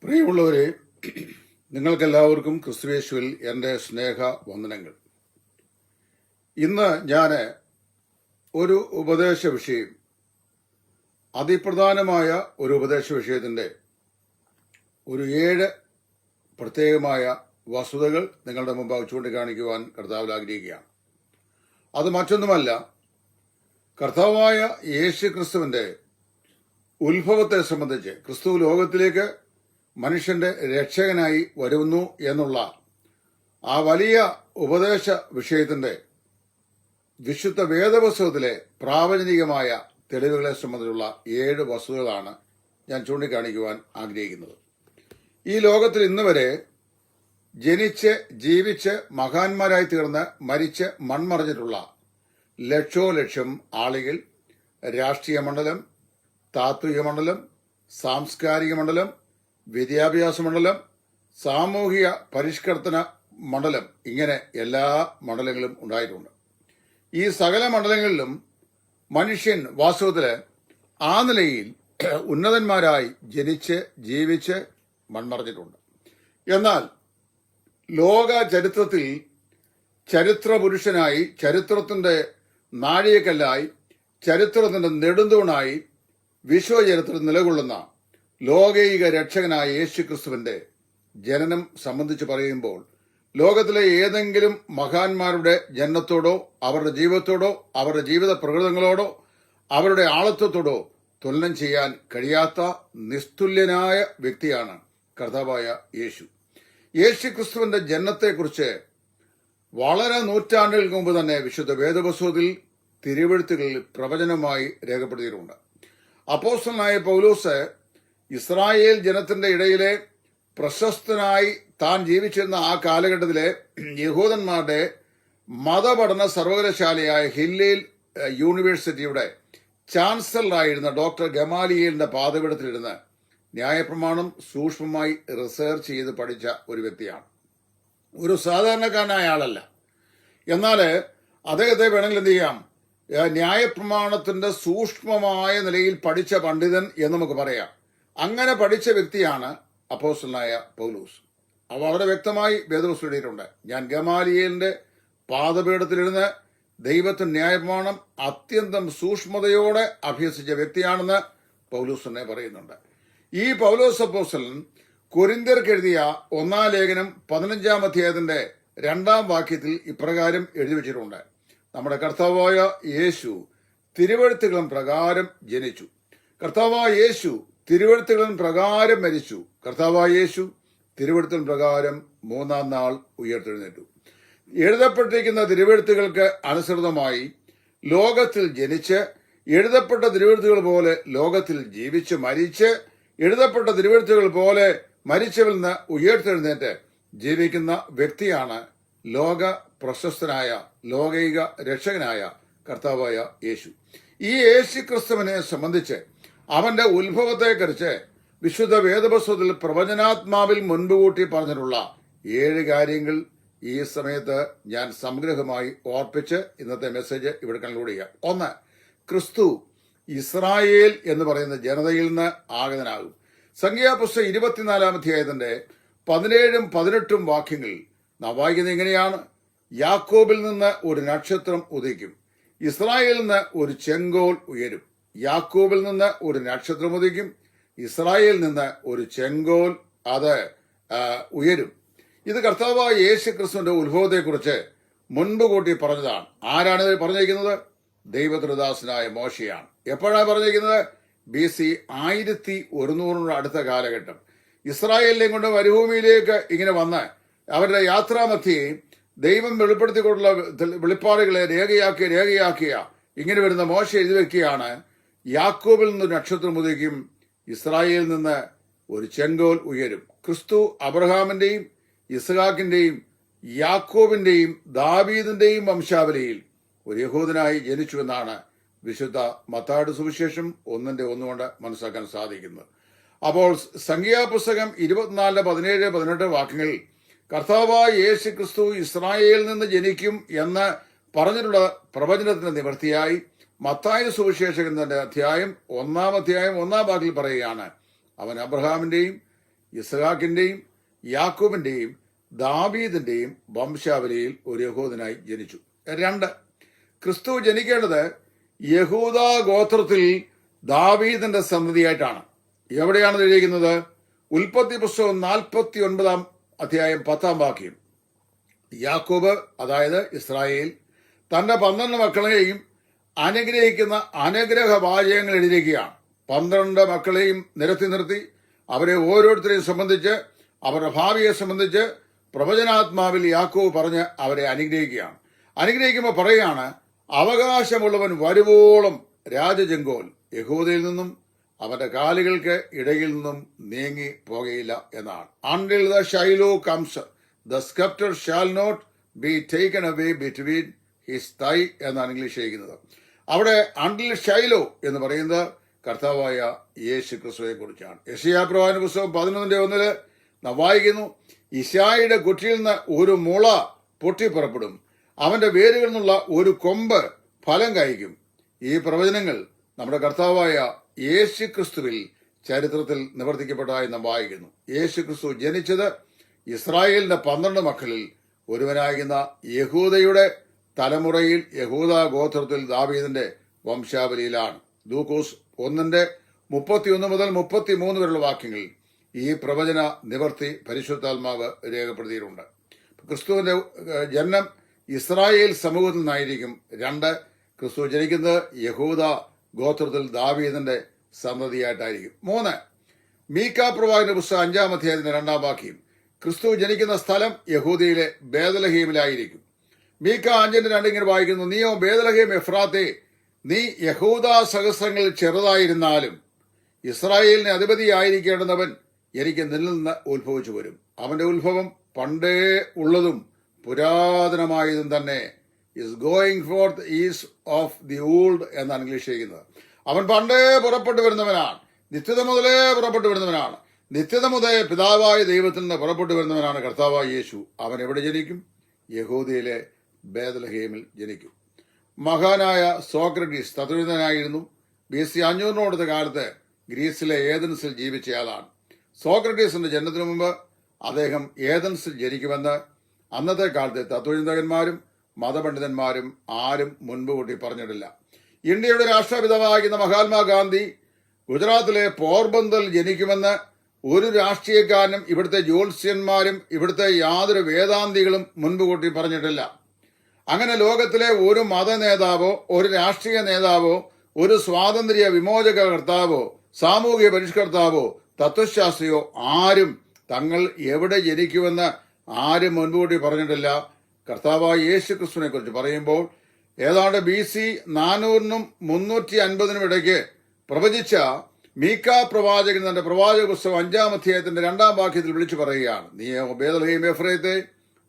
പ്രിയമുള്ളവരെ, നിങ്ങൾക്കെല്ലാവർക്കും ക്രിസ്തുയേശുവിൽ എൻ്റെ സ്നേഹ വന്ദനങ്ങൾ. ഇന്ന് ഞാൻ ഒരു ഉപദേശ വിഷയം, അതിപ്രധാനമായ ഒരു ഉപദേശ വിഷയത്തിൻ്റെ ഒരു 7 പ്രത്യേകമായ വസ്തുതകൾ നിങ്ങളുടെ മുമ്പാകെ ചൂണ്ടിക്കാണിക്കുവാൻ കർത്താവിൽ ആഗ്രഹിക്കുകയാണ്. അത് മറ്റൊന്നുമല്ല, കർത്താവായ യേശു ക്രിസ്തുവിൻ്റെ ഉത്ഭവത്തെ സംബന്ധിച്ച്, ക്രിസ്തു ലോകത്തിലേക്ക് മനുഷ്യന്റെ രക്ഷകനായി വരുന്നു എന്നുള്ള ആ വലിയ ഉപദേശ വിഷയത്തിന്റെ വിശുദ്ധ വേദപുസ്തകത്തിലെ പ്രാവചനികമായ തെളിവുകളെ സംബന്ധിച്ചുള്ള 7 വസ്തുതകളാണ് ഞാൻ ചൂണ്ടിക്കാണിക്കുവാൻ ആഗ്രഹിക്കുന്നത്. ഈ ലോകത്തിൽ ഇന്ന് വരെ ജനിച്ച് ജീവിച്ച് മഹാന്മാരായി തീർന്ന് മരിച്ച് മൺമറഞ്ഞിട്ടുള്ള ലക്ഷോലക്ഷം ആളുകൾ, രാഷ്ട്രീയ മണ്ഡലം, താത്വിക മണ്ഡലം, സാംസ്കാരിക മണ്ഡലം, വിദ്യാഭ്യാസ മണ്ഡലം, സാമൂഹിക പരിഷ്കർത്തന മണ്ഡലം, ഇങ്ങനെ എല്ലാ മണ്ഡലങ്ങളും ഉണ്ടായിട്ടുണ്ട്. ഈ സകല മണ്ഡലങ്ങളിലും മനുഷ്യൻ വാസ്തവത്തിൽ ആ നിലയിൽ ഉന്നതന്മാരായി ജനിച്ച് ജീവിച്ച് മൺമറഞ്ഞിട്ടുണ്ട്. എന്നാൽ ലോക ചരിത്രത്തിൽ ചരിത്ര പുരുഷനായി, ചരിത്രത്തിന്റെ നാഴികക്കല്ലായി, ചരിത്രത്തിന്റെ നെടുന്തൂണായി വിശ്വചരിത്രത്തിൽ നിലകൊള്ളുന്ന ലോകൈക രക്ഷകനായ യേശു ക്രിസ്തുവിന്റെ ജനനം സംബന്ധിച്ച് പറയുമ്പോൾ, ലോകത്തിലെ ഏതെങ്കിലും മഹാന്മാരുടെ ജനനത്തോടോ അവരുടെ ജീവിതത്തോടോ അവരുടെ ജീവിത പ്രകൃതങ്ങളോടോ അവരുടെ ആളത്വത്തോടോ തുലനം ചെയ്യാൻ കഴിയാത്ത നിസ്തുല്യനായ വ്യക്തിയാണ് കർത്താവായ യേശു. യേശു ക്രിസ്തുവിന്റെ ജനനത്തെക്കുറിച്ച് വളരെ നൂറ്റാണ്ടുകൾക്ക് മുമ്പ് തന്നെ വിശുദ്ധ വേദപുസ്തകത്തിൽ തിരുവെഴുത്തുകളിൽ പ്രവചനമായി രേഖപ്പെടുത്തിയിട്ടുണ്ട്. അപ്പോസ്തലനായ പൗലോസ് ഇസ്രായേൽ ജനത്തിന്റെ ഇടയിലെ പ്രശസ്തനായി താൻ ജീവിച്ചിരുന്ന ആ കാലഘട്ടത്തിലെ യഹൂദന്മാരുടെ മതപഠന സർവകലാശാലയായ ഹില്ലേൽ യൂണിവേഴ്സിറ്റിയുടെ ചാൻസലറായിരുന്ന ഡോക്ടർ ഗമാലിയേലിന്റെ പാദപീഠത്തിലിരുന്ന് ന്യായപ്രമാണം സൂക്ഷ്മമായി റിസർച്ച് ചെയ്ത് പഠിച്ച ഒരു വ്യക്തിയാണ്. ഒരു സാധാരണക്കാരനായ ആളല്ല. എന്നാൽ അദ്ദേഹത്തെ വേണമെങ്കിൽ എന്ത് ചെയ്യാം, ന്യായപ്രമാണത്തിന്റെ സൂക്ഷ്മമായ നിലയിൽ പഠിച്ച പണ്ഡിതൻ എന്ന് നമുക്ക് പറയാം. അങ്ങനെ പഠിച്ച വ്യക്തിയാണ് അപ്പോസ്തലനായ പൗലോസ്. അവ വളരെ വ്യക്തമായി വേദപുസ്തകത്തിൽ എഴുതിയിട്ടുണ്ട്. ഞാൻ ഗമാലിയേലിന്റെ പാദപീഠത്തിലിരുന്ന് ദൈവത്തിന്റെ ന്യായപ്രമാണം അത്യന്തം സൂക്ഷ്മതയോടെ അഭ്യസിച്ച വ്യക്തിയാണെന്ന് പൗലോസ് തന്നെ പറയുന്നുണ്ട്. ഈ പൗലോസ് അപ്പോസ്തലൻ കൊരിന്ത്യർക്ക് എഴുതിയ 1-ാം ലേഖനം 15-ാം അധ്യായത്തിന്റെ 2-ാം വാക്യത്തിൽ ഇപ്രകാരം എഴുതി വച്ചിട്ടുണ്ട്: നമ്മുടെ കർത്താവായ യേശു തിരുവെഴുത്തുകളും പ്രകാരം ജനിച്ചു, കർത്താവായ യേശു തിരുവെഴുത്തുകളും പ്രകാരം മരിച്ചു, കർത്താവായ യേശു തിരുവെഴുത്തുകളും പ്രകാരം 3-ാം നാൾ ഉയർത്തെഴുന്നേറ്റു. എഴുതപ്പെട്ടിരിക്കുന്ന തിരുവെഴുത്തുകൾക്ക് അനുസൃതമായി ലോകത്തിൽ ജനിച്ച്, എഴുതപ്പെട്ട തിരുവെഴുത്തുകൾ പോലെ ലോകത്തിൽ ജീവിച്ച് മരിച്ച്, എഴുതപ്പെട്ട തിരുവെഴുത്തുകൾ പോലെ മരിച്ചവരിൽ നിന്ന് ഉയർത്തെഴുന്നേറ്റ് ജീവിക്കുന്ന വ്യക്തിയാണ് ലോക പ്രശസ്തനായ ലോകൈക രക്ഷകനായ കർത്താവായ യേശു. ഈ യേശു ക്രിസ്തുവിനെ സംബന്ധിച്ച്, അവന്റെ ഉത്ഭവത്തെക്കുറിച്ച് വിശുദ്ധ വേദപുസ്തകത്തിൽ പ്രവചനാത്മാവിൽ മുൻകൂട്ടി പറഞ്ഞിട്ടുള്ള 7 കാര്യങ്ങൾ ഈ സമയത്ത് ഞാൻ സംഗ്രഹമായി ഓർപ്പിച്ച് ഇന്നത്തെ മെസ്സേജ് ഇവിടെ കൺക്ലൂഡ് ചെയ്യാം. 1, ക്രിസ്തു ഇസ്രായേൽ എന്ന് പറയുന്ന ജനതയിൽ നിന്ന് ആഗതനാകും. സംഖ്യാപുസ്തകം 24-ാം അധ്യായത്തിന്റെ 17-ഉം 18-ഉം വാക്യങ്ങളിൽ നാം വായിക്കുന്നത് ഇങ്ങനെയാണ്: യാക്കോബിൽ നിന്ന് ഒരു നക്ഷത്രം ഉദിക്കും, ഇസ്രായേലിൽ നിന്ന് ഒരു ചെങ്കോൽ ഉയരും. യാക്കോബിൽ നിന്ന് ഒരു നക്ഷത്രം ഉദിക്കും, ഇസ്രായേലിൽ നിന്ന് ഒരു ചെങ്കോൽ അത് ഉയരും. ഇത് കർത്താവായ യേശു ക്രിസ്തുവിന്റെ ഉത്ഭവത്തെക്കുറിച്ച് മുൻപ് കൂട്ടി പറഞ്ഞതാണ്. ആരാണ് ഇത് പറഞ്ഞിരിക്കുന്നത്? ദൈവദാസനായ മോശയാണ്. എപ്പോഴാണ് പറഞ്ഞിരിക്കുന്നത്? BC 1100 അടുത്ത കാലഘട്ടം. ഇസ്രായേലിനെയും കൊണ്ട് മരുഭൂമിയിലേക്ക് ഇങ്ങനെ വന്ന് അവരുടെ യാത്രാമധ്യേ ദൈവം വെളിപ്പെടുത്തിക്കൊണ്ടുള്ള വെളിപ്പാടുകളെ രേഖയാക്കിയ ഇങ്ങനെ വരുന്ന മോശ എഴുതി വെക്കുകയാണ്: യാക്കോബിൽ നിന്ന് നക്ഷത്രം ഉദിക്കും, ഇസ്രായേലിൽ നിന്ന് ഒരു ചെങ്കോൽ ഉയരും. ക്രിസ്തു അബ്രഹാമിന്റെയും ഇസ്ഹാക്കിന്റെയും യാക്കോബിന്റെയും ദാവീദിന്റെയും വംശാവലിയിൽ ഒരു യഹൂദനായി ജനിച്ചു എന്നാണ് വിശുദ്ധ മത്തായിയുടെ സുവിശേഷം 1:1 കൊണ്ട് മനസ്സിലാക്കാൻ സാധിക്കുന്നത്. അപ്പോൾ സംഖ്യാപുസ്തകം 24-17-18 വാക്യങ്ങളിൽ കർത്താവായ യേശു ക്രിസ്തു ഇസ്രായേലിൽ നിന്ന് ജനിക്കും എന്ന് പറഞ്ഞിട്ടുള്ള പ്രവചനത്തിന്റെ നിവൃത്തിയായി മത്തായി സുവിശേഷകന്റെ അധ്യായം 1-ാം അധ്യായം 1-ാം വാക്യത്തിൽ പറയുകയാണ്: അവൻ അബ്രഹാമിന്റെയും യിസ്ഹാക്കിന്റെയും യാക്കോബിന്റെയും ദാവീദിന്റെയും വംശാവലിയിൽ ഒരു യഹൂദനായി ജനിച്ചു. 2, ക്രിസ്തു ജനിക്കേണ്ടത് യഹൂദ ഗോത്രത്തിൽ ദാവീദിന്റെ സന്തതിയായിട്ടാണ്. എവിടെയാണ് എഴുതിയിരിക്കുന്നത്? ഉൽപ്പത്തി പുസ്തകം 49 അധ്യായം 10 വാക്യം. യാക്കോബ്, അതായത് ഇസ്രായേൽ, തന്റെ 12 മക്കളെയും അനുഗ്രഹിക്കുന്ന അനുഗ്രഹ വാചകങ്ങൾ എഴുതിയിരിക്കുകയാണ്. 12 മക്കളെയും നിരത്തി നിർത്തി അവരെ ഓരോരുത്തരെയും സംബന്ധിച്ച്, അവരുടെ ഭാവിയെ സംബന്ധിച്ച് പ്രവചനാത്മാവിൽ യാക്കോബ് പറഞ്ഞ് അവരെ അനുഗ്രഹിക്കുകയാണ്. അനുഗ്രഹിക്കുമ്പോൾ പറയുകയാണ്, അവകാശമുള്ളവൻ വരുവോളം രാജചെങ്കോൽ യഹൂദയിൽ നിന്നും അവന്റെ കാലുകൾക്ക് ഇടയിൽ നിന്നും നീങ്ങി പോകുകയില്ല എന്നാണ്. Until the Shiloh comes the sceptre shall not be taken away between his thigh എന്നാണ് ഇംഗ്ലീഷ് ചെയ്യുന്നത്. അവിടെ അണ്ടിൽ ഷൈലോ എന്ന് പറയുന്നത് കർത്താവായ യേശു ക്രിസ്തുവിനെ കുറിച്ചാണ്. യെശയ്യാപ്രവാചന പുസ്തകം 11:1 നാം വായിക്കുന്നു, ഇശായിയുടെ കുറ്റിയിൽ നിന്ന് ഒരു മുള പൊട്ടിപ്പുറപ്പെടും, അവന്റെ വേരുകളിൽ നിന്നുള്ള ഒരു കൊമ്പ് ഫലം കായ്ക്കും. ഈ പ്രവചനങ്ങൾ നമ്മുടെ കർത്താവായ യേശു ക്രിസ്തുവിൽ ചരിത്രത്തിൽ നിവർത്തിക്കപ്പെട്ടതായി നാം വായിക്കുന്നു. യേശു ക്രിസ്തു ജനിച്ചത് ഇസ്രായേലിന്റെ 12 മക്കളിൽ ഒരുവനാകുന്ന യഹൂദയുടെ തലമുറയിൽ, യഹൂദ ഗോത്രത്തിൽ ദാവീദിന്റെ വംശാവലിയിലാണ്. ലൂക്കോസ് 1:31 മുതൽ 33 വരെയുള്ള വാക്യങ്ങളിൽ ഈ പ്രവചന നിവർത്തി പരിശുദ്ധാത്മാവ് രേഖപ്പെടുത്തിയിട്ടുണ്ട്. ക്രിസ്തുവിന്റെ ജനനം ഇസ്രായേൽ സമൂഹത്തിൽ നിന്നായിരിക്കും. 2, ക്രിസ്തു ജനിക്കുന്നത് യഹൂദ ഗോത്രത്തിൽ ദാവീദിന്റെ സന്തതിയായിട്ടായിരിക്കും. 3, മീക്ക പ്രവാചകന്റെ പുസ്തകം 5 അധ്യായത്തിന്റെ 2 വാക്യം. ക്രിസ്തു ജനിക്കുന്ന സ്ഥലം യഹൂദയിലെ ബേദലഹീമിലായിരിക്കും. മീക്ക 5:2 ഇങ്ങനെ വായിക്കുന്നു, നീയോ ബേദലഹീം എഫ്രാത്തെ, നീ യഹൂദ സഹസ്രങ്ങളിൽ ചെറുതായിരുന്നാലും ഇസ്രായേലിന് അധിപതിയായിരിക്കേണ്ടുന്നവൻ എനിക്ക് നിന്നിൽ നിന്ന് ഉത്ഭവിച്ചു വരും. അവന്റെ ഉത്ഭവം പണ്ടേ ഉള്ളതും പുരാതനമായതും തന്നെ. Is going fourth is of the old എന്നാണ് ഇംഗ്ലീഷ് ചെയ്യുന്നത്. അവൻ പണ്ടേ പുറപ്പെട്ടു വരുന്നവനാണ്, നിത്യത മുതലേ പുറപ്പെട്ടു വരുന്നവനാണ്. നിത്യത മുതലേ പിതാവായ ദൈവത്തിൽ നിന്ന് പുറപ്പെട്ടു വരുന്നവനാണ് കർത്താവായ യേശു. അവൻ എവിടെ ജനിക്കും? യഹൂദയിലെ ബേത്ലഹേമിൽ ജനിക്കും. മഹാനായ സോക്രട്ടീസ് തത്വചിന്തകനായിരുന്നു. BC 500 കാലത്ത് ഗ്രീസിലെ ഏതൻസിൽ ജീവിച്ചയാളാണ്. സോക്രട്ടീസിന്റെ ജനനത്തിനു മുമ്പ് അദ്ദേഹം ഏതൻസിൽ ജനിക്കുമെന്ന് അന്നത്തെ കാലത്തെ തത്വചിന്തകന്മാരും മതപണ്ഡിതന്മാരും ആരും മുൻപ് കൂട്ടി പറഞ്ഞിട്ടില്ല. ഇന്ത്യയുടെ രാഷ്ട്രപിതാവായിരുന്ന മഹാത്മാഗാന്ധി ഗുജറാത്തിലെ പോർബന്തറിൽ ജനിക്കുമെന്ന് ഒരു രാഷ്ട്രീയക്കാരനും ഇവിടുത്തെ ജ്യോത്സ്യന്മാരും ഇവിടുത്തെ യാതൊരു വേദാന്തികളും മുൻപ് കൂട്ടി പറഞ്ഞിട്ടില്ല. അങ്ങനെ ലോകത്തിലെ ഒരു മത നേതാവോ ഒരു രാഷ്ട്രീയ നേതാവോ ഒരു സ്വാതന്ത്ര്യ വിമോചക കർത്താവോ സാമൂഹിക പരിഷ്കർത്താവോ തത്വശാസ്ത്രിയോ ആരും തങ്ങൾ എവിടെ ജനിക്കുമെന്ന് ആരും മുൻകൂട്ടി പറഞ്ഞിട്ടില്ല. കർത്താവായ യേശു ക്രിസ്തുവിനെ കുറിച്ച് പറയുമ്പോൾ ഏതാണ്ട് BC 400-നും 350-നും ഇടയ്ക്ക് പ്രവചിച്ച മീക്ക പ്രവാചകൻ തന്റെ പ്രവാചക പുസ്തകം 5 അധ്യായത്തിന്റെ 2 വാക്യത്തിൽ വിളിച്ചു പറയുകയാണ്, നീ ബേത്ലഹേം എഫ്രയത്തെ,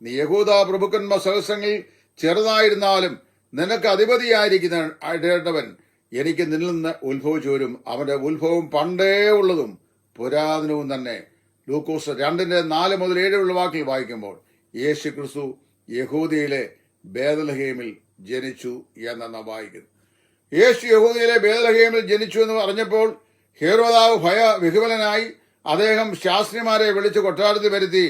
നീ യഹൂദ പ്രഭുക്കന്മാർ സഹസ്രങ്ങളിൽ ചെറുതായിരുന്നാലും നിനക്ക് അധിപതിയായിരിക്കുന്നവൻ എനിക്ക് നിന്നിൽ നിന്ന് ഉത്ഭവിച്ചു വരും. അവന്റെ ഉത്ഭവം പണ്ടേ ഉള്ളതും പുരാതനവും തന്നെ. ലൂക്കോസ് 2:4 മുതൽ 7 വാക്കിൽ വായിക്കുമ്പോൾ യേശു ക്രിസ്തു യഹൂദയിലെ ബേത്ലഹേമിൽ ജനിച്ചു എന്നാണ് വായിക്കുന്നത്. യേശു യഹൂദയിലെ ബേത്ലഹേമിൽ ജനിച്ചു എന്ന് പറഞ്ഞപ്പോൾ ഹെരോദാവ് വിഹ്വലനായി അദ്ദേഹം ശാസ്ത്രിമാരെ വിളിച്ച് കൊട്ടാരത്തിൽ വരുത്തി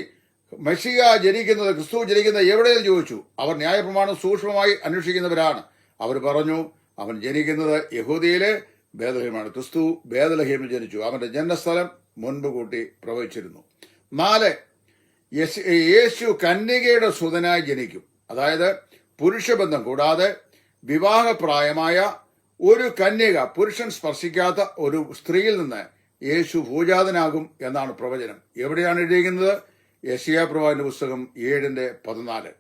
മെസ്സിയ ജനിക്കുന്നത്, ക്രിസ്തു ജനിക്കുന്നത് എവിടെയെന്ന് ചോദിച്ചു. അവർ ന്യായപ്രമാണം സൂക്ഷ്മമായി അന്വേഷിക്കുന്നവരാണ്. അവർ പറഞ്ഞു, അവൻ ജനിക്കുന്നത് യഹൂദയിലെ ബേത്ലഹേമാണ്. ക്രിസ്തു ബേത്ലഹേമിൽ ജനിച്ചു. അവന്റെ ജന്മസ്ഥലം മുൻപ് കൂട്ടി പ്രവചിച്ചിരുന്നു. 4, യേശു കന്യകയുടെ സുതനായി ജനിക്കും. അതായത് പുരുഷബന്ധം കൂടാതെ വിവാഹപ്രായമായ ഒരു കന്യക, പുരുഷൻ സ്പർശിക്കാത്ത ഒരു സ്ത്രീയിൽ നിന്ന് യേശു ഭൂജാതനാകും എന്നാണ് പ്രവചനം. എവിടെയാണ് എഴുതിയിരിക്കുന്നത്? യെശയ്യാ പ്രവാചകന്റെ പുസ്തകം 7:14.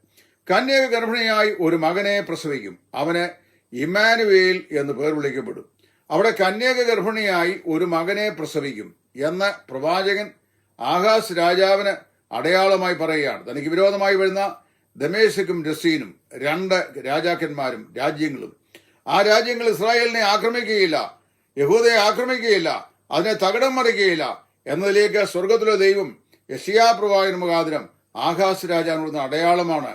കന്യക ഗർഭിണിയായി ഒരു മകനെ പ്രസവിക്കും, അവന് ഇമ്മാനുവേൽ എന്ന് പേർ വിളിക്കപ്പെടും. അവിടെ കന്യക ഗർഭിണിയായി ഒരു മകനെ പ്രസവിക്കും എന്ന് പ്രവാചകൻ ആഹാസ് രാജാവിന് അടയാളമായി പറയുകയാണ്. തനിക്ക് വിരോധമായി വരുന്ന ദമേശക്കും രസീനും 2 രാജാക്കന്മാരും രാജ്യങ്ങളും, ആ രാജ്യങ്ങൾ ഇസ്രായേലിനെ ആക്രമിക്കുകയില്ല, യഹൂദയെ ആക്രമിക്കുകയില്ല, അതിനെ തകിടം മറിക്കുകയില്ല എന്നതിലേക്ക് സ്വർഗത്തിലെ ദൈവം യെശയ്യാ പ്രവാചകൻ മുഖാന്തരം ആഹാസ് രാജാവിനുള്ള അടയാളമാണ്.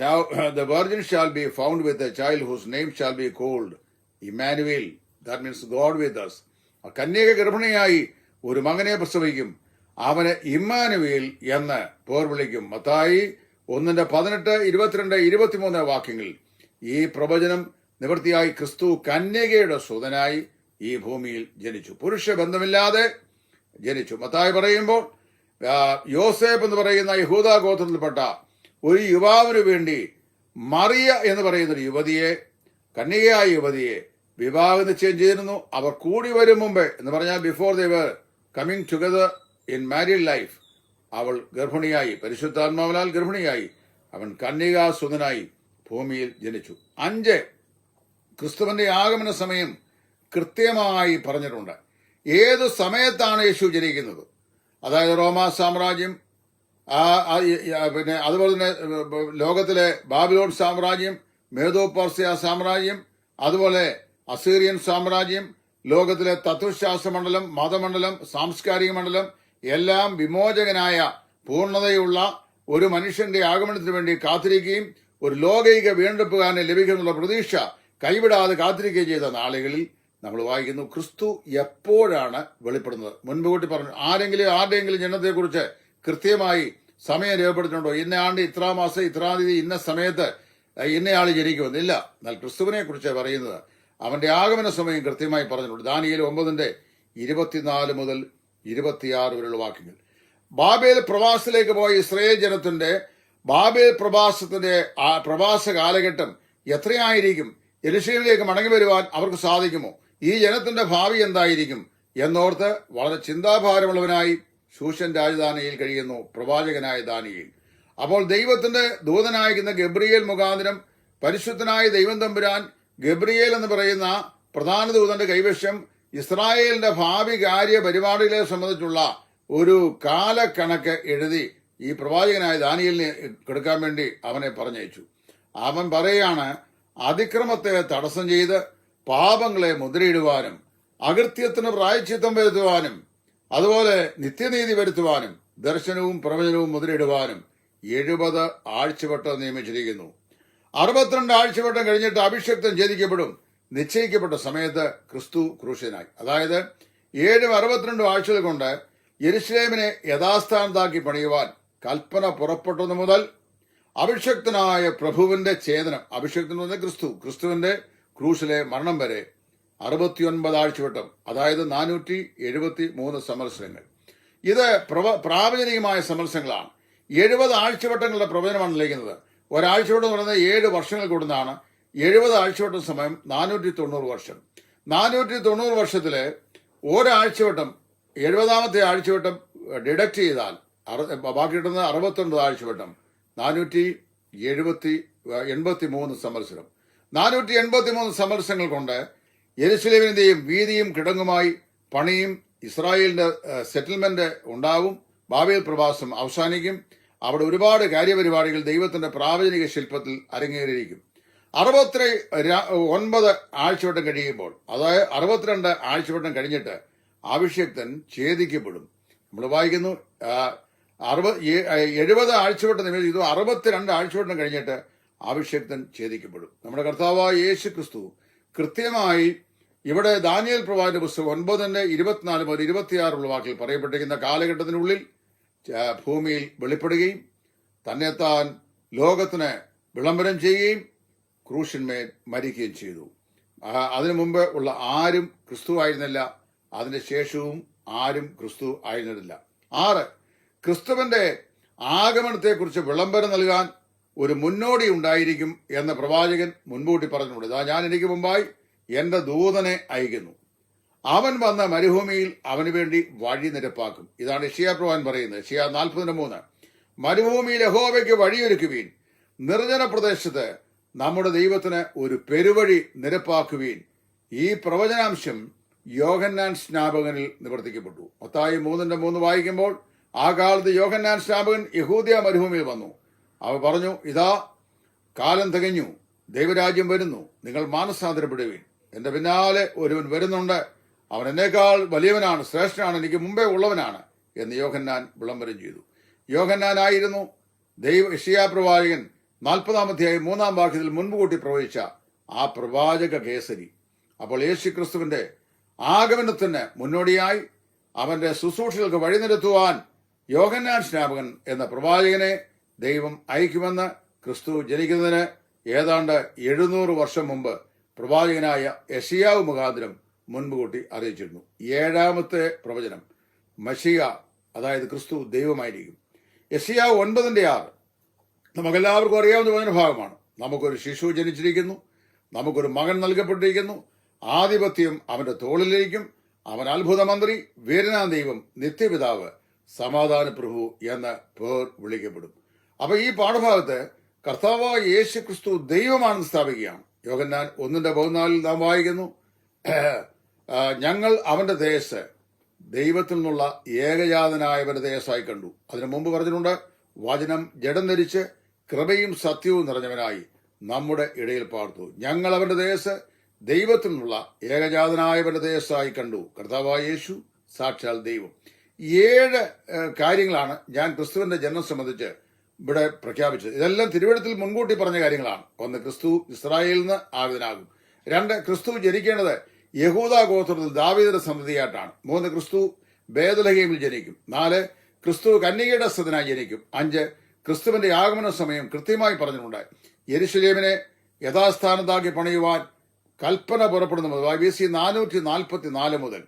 Now the virgin shall be found with a child whose name shall be called Emmanuel. That means God with us. കന്യക ഗർഭിണിയായി ഒരു മകനെ പ്രസവിക്കും, അവന് ഇമ്മാനുവേൽ എന്ന് പേർ വിളിക്കും. മത്തായി 1:18, 22, 23 വാക്യങ്ങളിൽ ഈ പ്രവചനം നിവൃത്തിയായി ക്രിസ്തു കന്യകയുടെ സുതനായി ഈ ഭൂമിയിൽ ജനിച്ചു. പുരുഷ ബന്ധമില്ലാതെ ജനിച്ചു. മത്തായി പറയുമ്പോൾ യോസേപ്പ് എന്ന് പറയുന്ന യഹൂദ ഗോത്രത്തിൽപ്പെട്ട ഒരു യുവാവിന് വേണ്ടി മറിയ എന്ന് പറയുന്ന ഒരു യുവതിയെ, കന്യകയായ യുവതിയെ വിവാഹം നിശ്ചയം ചെയ്തിരുന്നു. അവർ കൂടി വരും മുമ്പേ എന്ന് പറഞ്ഞാൽ before they were coming together in married life അവൾ ഗർഭിണിയായി, പരിശുദ്ധാത്മാവിനാൽ ഗർഭിണിയായി. അവൻ കന്യകാസുതനായി ഭൂമിയിൽ ജനിച്ചു. 5, ക്രിസ്തുവിന്റെ ആഗമന സമയം കൃത്യമായി പറഞ്ഞിട്ടുണ്ട്. ഏത് സമയത്താണ് യേശു ജനിക്കുന്നത്? അതായത് റോമാ സാമ്രാജ്യം, പിന്നെ അതുപോലെ തന്നെ ലോകത്തിലെ ബാബിലോൺ സാമ്രാജ്യം, മേദോ പെർസ്യ സാമ്രാജ്യം, അതുപോലെ അസീറിയൻ സാമ്രാജ്യം, ലോകത്തിലെ തത്വശാസ്ത്ര മണ്ഡലം, മതമണ്ഡലം, സാംസ്കാരിക മണ്ഡലം എല്ലാം വിമോചകനായ പൂർണ്ണതയുള്ള ഒരു മനുഷ്യന്റെ ആഗമനത്തിന് വേണ്ടി കാത്തിരിക്കുകയും ഒരു ലോകൈക വീണ്ടെടുപ്പുകാരനെ ലഭിക്കുന്നുള്ള പ്രതീക്ഷ കൈവിടാതെ കാത്തിരിക്കുകയും ചെയ്ത നാളുകളിൽ നമ്മൾ വായിക്കുന്നു ക്രിസ്തു എപ്പോഴാണ് വെളിപ്പെടുന്നത്. മുൻകൂട്ടി പറഞ്ഞു. ആരുടെയെങ്കിലും ജനനത്തെക്കുറിച്ച് കൃത്യമായി സമയം രേഖപ്പെടുത്തിയിട്ടുണ്ടോ? ഇന്ന ആണ്ട് ഇത്രാ മാസം ഇത്രാം തീയതി ഇന്ന സമയത്ത് ഇന്നയാൾ ജനിക്കുമെന്നില്ല. എന്നാൽ ക്രിസ്തുവിനെ കുറിച്ച് പറയുന്നത് അവന്റെ ആഗമന സമയം കൃത്യമായി പറഞ്ഞിട്ടുണ്ട്. ദാനിയേൽ 9:24 മുതൽ 26 വരെയുള്ള വാക്യങ്ങൾ. ബാബേൽ പ്രവാസത്തിലേക്ക് പോയ ഇസ്രായേൽ ജനത്തിന്റെ ബാബേൽ പ്രവാസ കാലഘട്ടം എത്രയായിരിക്കും? യെരൂശലേമിലേക്ക് മടങ്ങി വരുവാൻ അവർക്ക് സാധിക്കുമോ? ഈ ജനത്തിന്റെ ഭാവി എന്തായിരിക്കും എന്നോർത്ത് വളരെ ചിന്താഭാരമുള്ളവനായി ശൂഷൻ രാജധാനിയിൽ കഴിയുന്നു പ്രവാചകനായ ദാനിയേൽ. അപ്പോൾ ദൈവത്തിന്റെ ദൂതനായിരിക്കുന്ന ഗബ്രിയേൽ മുഖാന്തരം പരിശുദ്ധനായ ദൈവം തമ്പുരാൻ ഗബ്രിയേൽ എന്ന് പറയുന്ന പ്രധാന ദൂതന്റെ കൈവശം ഇസ്രായേലിന്റെ ഭാവി കാര്യ പരിപാടികളെ സംബന്ധിച്ചുള്ള ഒരു കാലക്കണക്ക് എഴുതി ഈ പ്രവാചകനായ ദാനിയേലിനെ കൊടുക്കാൻ വേണ്ടി അവനെ പറഞ്ഞയച്ചു. അവൻ പറയാണ്, അതിക്രമത്തെ തടസ്സം ചെയ്ത് പാപങ്ങളെ മുദ്രയിടുവാനും അകൃത്യത്തിന് പ്രായശ്ചിത്തം വരുത്തുവാനും അതുപോലെ നിത്യനീതി വരുത്തുവാനും ദർശനവും പ്രവചനവും മുദ്രയിടുവാനും 70 ആഴ്ചവട്ടം നിയമിച്ചിരിക്കുന്നു. 62 ആഴ്ചവട്ടം കഴിഞ്ഞിട്ട് അഭിഷക്തൻ ഛേദിക്കപ്പെടും. നിശ്ചയിക്കപ്പെട്ട സമയത്ത് ക്രിസ്തു ക്രൂശനായി. അതായത് 62 ആഴ്ചകൾ കൊണ്ട് യെരുശലേമിനെ യഥാസ്ഥാനത്താക്കി പണിയുവാൻ കൽപ്പന പുറപ്പെട്ടതു മുതൽ അഭിഷക്തനായ പ്രഭുവിന്റെ ഛേദനം, അഭിഷക്തൻ എന്ന് ക്രിസ്തുവിന്റെ ക്രൂശിലെ മരണം വരെ 69 ആഴ്ചവട്ടം, അതായത് 473 സംവത്സരങ്ങൾ. ഇത് പ്രാവചനികമായ സംവത്സരങ്ങളാണ്. 70 ആഴ്ചവട്ടങ്ങളുടെ പ്രവചനമാണ് ലഭിക്കുന്നത്. ഒരാഴ്ചവട്ടം എന്ന് പറയുന്നത് 7 വർഷങ്ങൾ കൂടുന്നതാണ്. 70 ആഴ്ചവട്ടം സമയം 490 വർഷം. 490 വർഷത്തില് ഒരാഴ്ചവട്ടം 70ാമത്തെ ആഴ്ചവട്ടം ഡിഡക്ട് ചെയ്താൽ ബാക്കി കിട്ടുന്നത് 69 ആഴ്ചവട്ടം, 483 സംവത്സരം. 483 സംവത്സരങ്ങൾ കൊണ്ട് യെരുശലേമിന്റെയും വീതിയും കിടങ്ങുമായി പണിയും, ഇസ്രായേലിന്റെ സെറ്റിൽമെന്റ് ഉണ്ടാവും, ബാബേൽ പ്രവാസം അവസാനിക്കും. അവിടെ ഒരുപാട് കാര്യപരിപാടികൾ ദൈവത്തിന്റെ പ്രാവചനിക ശില്പത്തിൽ അരങ്ങേറിയിരിക്കും. 69 ആഴ്ചവട്ടം കഴിയുമ്പോൾ, അതായത് 62 ആഴ്ചവട്ടം കഴിഞ്ഞിട്ട് അഭിഷക്തൻ ഛേദിക്കപ്പെടും. നമ്മൾ വായിക്കുന്നു 70 ആഴ്ചവട്ടം നിമിഷം ചെയ്തു, 62 ആഴ്ചവട്ടം കഴിഞ്ഞിട്ട് അഭിഷക്തൻ ഛേദിക്കപ്പെടും. നമ്മുടെ കർത്താവായ യേശു ക്രിസ്തു കൃത്യമായി ഇവിടെ ദാനിയേൽ പ്രവാചക പുസ്തകം 9:24 മുതൽ 26 വാക്കിൽ പറയപ്പെട്ടിരിക്കുന്ന കാലഘട്ടത്തിനുള്ളിൽ ഭൂമിയിൽ വെളിപ്പെടുകയും തന്നെത്താൻ ലോകത്തിന് വിളംബരം ചെയ്യുകയും ക്രൂശന്മേൽ മരിക്കുകയും ചെയ്തു. അതിനു മുമ്പ് ഉള്ള ആരും ക്രിസ്തു ആയിരുന്നില്ല, അതിന് ശേഷവും ആരും ക്രിസ്തു ആയിരുന്നില്ല. 6, ക്രിസ്തുവിന്റെ ആഗമനത്തെക്കുറിച്ച് വിളംബരം നൽകാൻ ഒരു മുന്നോടി ഉണ്ടായിരിക്കും എന്ന് പ്രവാചകൻ മുൻകൂട്ടി പറഞ്ഞിട്ടുണ്ട്. ഇതാ ഞാൻ എനിക്ക് മുമ്പായി എന്റെ ദൂതനെ അയക്കുന്നു, അവൻ വന്ന മരുഭൂമിയിൽ അവന് വേണ്ടി വഴി നിരപ്പാക്കും. ഇതാണ് യെശയ്യാ പ്രവാചകൻ പറയുന്നത്. യെശയ്യാ 40:3. മരുഭൂമിയിൽ യഹോവയ്ക്ക് വഴിയൊരുക്കുവീൻ, നിർജ്ജന പ്രദേശത്ത് നമ്മുടെ ദൈവത്തിന് ഒരു പെരുവഴി നിരപ്പാക്കുവീൻ. ഈ പ്രവചനാംശം യോഹന്നാൻ സ്നാപകനിൽ നിവർത്തിക്കപ്പെട്ടു. മത്തായി 3:3 വായിക്കുമ്പോൾ ആ കാലത്ത് യോഹന്നാൻ സ്നാപകൻ യഹൂദ്യ മരുഭൂമിയിൽ വന്നു. അവ പറഞ്ഞു, ഇതാ കാലം തികഞ്ഞു, ദൈവരാജ്യം വരുന്നു, നിങ്ങൾ മാനസാന്തരപ്പെടുവീൻ. എന്റെ പിന്നാലെ ഒരുവൻ വരുന്നുണ്ട്, അവൻ എന്നേക്കാൾ വലിയവനാണ്, ശ്രേഷ്ഠനാണ്, എനിക്ക് മുമ്പേ ഉള്ളവനാണ് എന്ന് യോഹന്നാൻ വിളംബരം ചെയ്തു. യോഹന്നാനായിരുന്നു യെശയ്യാ പ്രവാചകൻ 40-ാം അധ്യായം 3-ാം വാക്യത്തിൽ മുൻപ് കൂട്ടി പ്രവചിച്ച ആ പ്രവാചക കേസരി. അപ്പോൾ യേശു ക്രിസ്തുവിന്റെ ആഗമനത്തിന് മുന്നോടിയായി അവന്റെ ശുശ്രൂഷകൾക്ക് വഴിനിരത്തുവാൻ യോഹന്നാൻ സ്നാപകൻ എന്ന പ്രവാചകനെ ദൈവം അയക്കുമെന്ന് ക്രിസ്തു ജനിക്കുന്നതിന് ഏതാണ്ട് 700 വർഷം മുമ്പ് പ്രവാചകനായ യെശയ്യാവ് മുഖാന്തരം മുൻപ് കൂട്ടി അറിയിച്ചിരുന്നു. 7ാമത്തെ പ്രവചനം മശിയ, അതായത് ക്രിസ്തു ദൈവമായിരിക്കും. യെശയ്യാവ് 9:6 നമുക്കെല്ലാവർക്കും അറിയാവുന്ന വചനഭാഗമാണ്. നമുക്കൊരു ശിശു ജനിച്ചിരിക്കുന്നു, നമുക്കൊരു മകൻ നൽകപ്പെട്ടിരിക്കുന്നു, ആധിപത്യം അവന്റെ തോളിലിരിക്കും, അവൻ അത്ഭുതമന്ത്രി, വീരനാം ദൈവം, നിത്യപിതാവ്, സമാധാന പ്രഭു എന്ന പേർ വിളിക്കപ്പെടും. അപ്പൊ ഈ പാഠഭാഗത്ത് കർത്താവായ യേശു ക്രിസ്തു ദൈവമാണെന്ന് സ്ഥാപിക്കുകയാണ്. യോഹന്നാൻ 1:14 നാം വായിക്കുന്നു, ഞങ്ങൾ അവന്റെ തേജസ് ദൈവത്തിൽ നിന്നുള്ള ഏകജാതനായവന്റെ തേജസ്സായി കണ്ടു. അതിനു മുമ്പ് പറഞ്ഞിട്ടുണ്ട്, വചനം ജഡം ധരിച്ച് കൃപയും സത്യവും നിറഞ്ഞവനായി നമ്മുടെ ഇടയിൽ പാർത്തു. ഞങ്ങൾ അവന്റെ തേജസ് ദൈവത്തിൽ നിന്നുള്ള ഏകജാതനായവന്റെ തേജസ്സായി കണ്ടു. കർത്താവായ യേശു സാക്ഷാൽ ദൈവം. 7 കാര്യങ്ങളാണ് ഞാൻ ക്രിസ്തുവിന്റെ ജന്മം സംബന്ധിച്ച് ഇവിടെ പ്രഖ്യാപിച്ചത്. ഇതെല്ലാം തിരുവെഴുത്തിൽ മുൻകൂട്ടി പറഞ്ഞ കാര്യങ്ങളാണ്. 1, ക്രിസ്തു ഇസ്രായേലിൽ നിന്ന് ആഗതനാകും. 2, ക്രിസ്തു ജനിക്കേണ്ടത് യഹൂദ ഗോത്രത്തിൽ ദാവീദിന്റെ സന്തതിയായിട്ടാണ്. 3, ക്രിസ്തു ബേത്ലഹേമിൽ ജനിക്കും. 4, ക്രിസ്തു കന്യകയുടെ സന്തതിയായി ജനിക്കും. 5, ക്രിസ്തുവിന്റെ ആഗമന സമയം കൃത്യമായി പറഞ്ഞിട്ടുണ്ട്. യെരുശലേമിനെ യഥാസ്ഥാനത്താക്കി പണിയുവാൻ കൽപ്പന പുറപ്പെടുന്ന മുതൽ BC 444 മുതൽ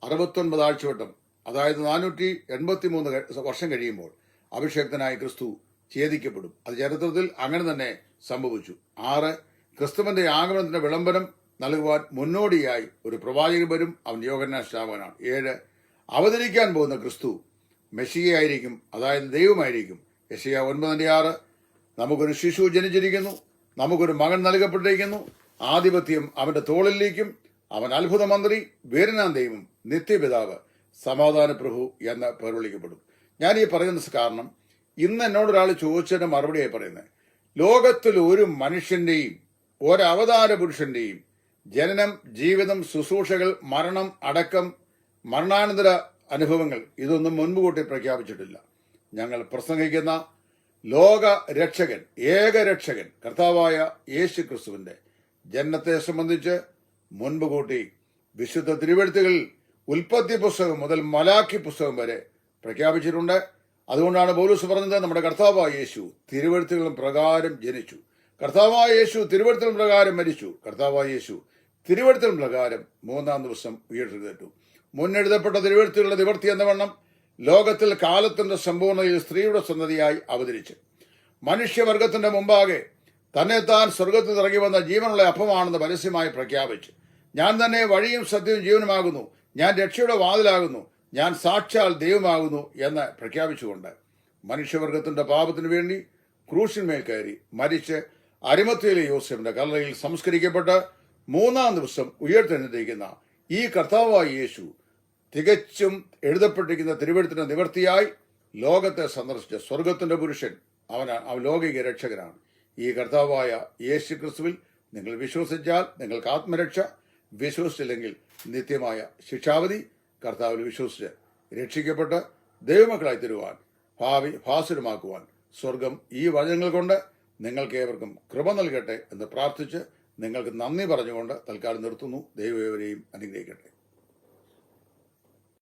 69 ആഴ്ചവട്ടം, അതായത് 483 വർഷം കഴിയുമ്പോൾ അഭിഷേക്തനായ ക്രിസ്തു ഛേദിക്കപ്പെടും. അത് ചരിത്രത്തിൽ അങ്ങനെ തന്നെ സംഭവിച്ചു. 6, ക്രിസ്തുവിന്റെ ആഗമനത്തിന്റെ വിളംബരം നൽകുവാൻ മുന്നോടിയായി ഒരു പ്രവാചകൻ വരും, അവൻ യോഹന്നാൻ സ്നാപകനാണ്. 7, അവതരിക്കാൻ പോകുന്ന ക്രിസ്തു മെസ്സിയായിരിക്കും, അതായത് ദൈവമായിരിക്കും. യെശയ്യാവ് 9:6 നമുക്കൊരു ശിശു ജനിച്ചിരിക്കുന്നു, നമുക്കൊരു മകൻ നൽകപ്പെട്ടിരിക്കുന്നു, ആധിപത്യം അവന്റെ തോളിലേക്കും, അവൻ അത്ഭുതമന്ത്രി, വീരനാം ദൈവം, നിത്യപിതാവ്, സമാധാന പ്രഭു എന്ന പേർ വിളിക്കപ്പെടും. ഞാൻ ഈ പറയുന്ന കാരണം, ഇന്ന് എന്നോടൊരാൾ ചോദിച്ചതിന്റെ മറുപടിയായി പറയുന്നത്, ലോകത്തിൽ ഒരു മനുഷ്യന്റെയും ഒരവതാര പുരുഷന്റെയും ജനനം, ജീവിതം, ശുശ്രൂഷകൾ, മരണം, അടക്കം, മരണാനന്തര അനുഭവങ്ങൾ ഇതൊന്നും മുൻപ് കൂട്ടി പ്രഖ്യാപിച്ചിട്ടില്ല. ഞങ്ങൾ പ്രസംഗിക്കുന്ന ലോക രക്ഷകൻ, ഏകരക്ഷകൻ കർത്താവായ യേശു ക്രിസ്തുവിന്റെ ജനനത്തെ സംബന്ധിച്ച് മുൻപ് കൂട്ടി വിശുദ്ധ തിരുവെഴുത്തുകളിൽ ഉൽപ്പത്തി പുസ്തകം മുതൽ മലാഖി പുസ്തകം വരെ പ്രഖ്യാപിച്ചിട്ടുണ്ട്. അതുകൊണ്ടാണ് പൗലോസ് പറഞ്ഞത്, നമ്മുടെ കർത്താവായ യേശു തിരുവെഴുത്തുകളും പ്രകാരം ജനിച്ചു, കർത്താവായ യേശു തിരുവെഴുത്തുകളും പ്രകാരം മരിച്ചു, കർത്താവായ യേശു തിരുവെഴുത്തുകളും പ്രകാരം 3-ാം ദിവസം ഉയർത്തെഴുന്നേറ്റു. മുന്നെഴുതപ്പെട്ട തിരുവെഴുത്തുകളുടെ നിവർത്തി എന്ന വണ്ണം ലോകത്തിൽ കാലത്തിന്റെ സമ്പൂർണ്ണതയിൽ സ്ത്രീയുടെ സന്തതിയായി അവതരിച്ച് മനുഷ്യവർഗത്തിന്റെ മുമ്പാകെ തന്നെത്താൻ സ്വർഗത്തിൽ ഇറങ്ങി വന്ന ജീവനുള്ള അപ്പമാണെന്ന് പരസ്യമായി പ്രഖ്യാപിച്ച്, ഞാൻ തന്നെ വഴിയും സത്യവും ജീവനുമാകുന്നു, ഞാൻ രക്ഷയുടെ വാതിലാകുന്നു, ഞാൻ സാക്ഷാൽ ദൈവമാകുന്നു എന്ന് പ്രഖ്യാപിച്ചുകൊണ്ട് മനുഷ്യവർഗത്തിന്റെ പാപത്തിനു വേണ്ടി ക്രൂശിന്മേൽ കയറി മരിച്ച് അരിമത്തയിലെ യോസേഫിന്റെ കല്ലറയിൽ സംസ്കരിക്കപ്പെട്ട് 3-ാം ദിവസം ഉയർത്തെഴുന്നേറ്റിരിക്കുന്ന ഈ കർത്താവായ യേശു തികച്ചും എഴുതപ്പെട്ടിരിക്കുന്ന തിരുവെഴുത്തിന്റെ നിവർത്തിയായി ലോകത്തെ സന്ദർശിച്ച സ്വർഗത്തിന്റെ പുരുഷൻ, അവൻ ലൗകിക രക്ഷകനാണ്. ഈ കർത്താവായ യേശു ക്രിസ്തുവിൽ നിങ്ങൾ വിശ്വസിച്ചാൽ നിങ്ങൾക്ക് ആത്മരക്ഷ, വിശ്വസിച്ചില്ലെങ്കിൽ നിത്യമായ ശിക്ഷാവധി. കർത്താവിൽ വിശ്വസിച്ച് രക്ഷിക്കപ്പെട്ട് ദൈവമക്കളായി തരുവാൻ, ഭാവി ഭാസുരമാക്കുവാൻ സ്വർഗം ഈ വചനങ്ങൾ കൊണ്ട് നിങ്ങൾക്ക് ഏവർക്കും കൃപ നൽകട്ടെ എന്ന് പ്രാർത്ഥിച്ച് നിങ്ങൾക്ക് നന്ദി പറഞ്ഞുകൊണ്ട് തൽക്കാലം നിർത്തുന്നു. ദൈവം ഏവരെയും അനുഗ്രഹിക്കട്ടെ.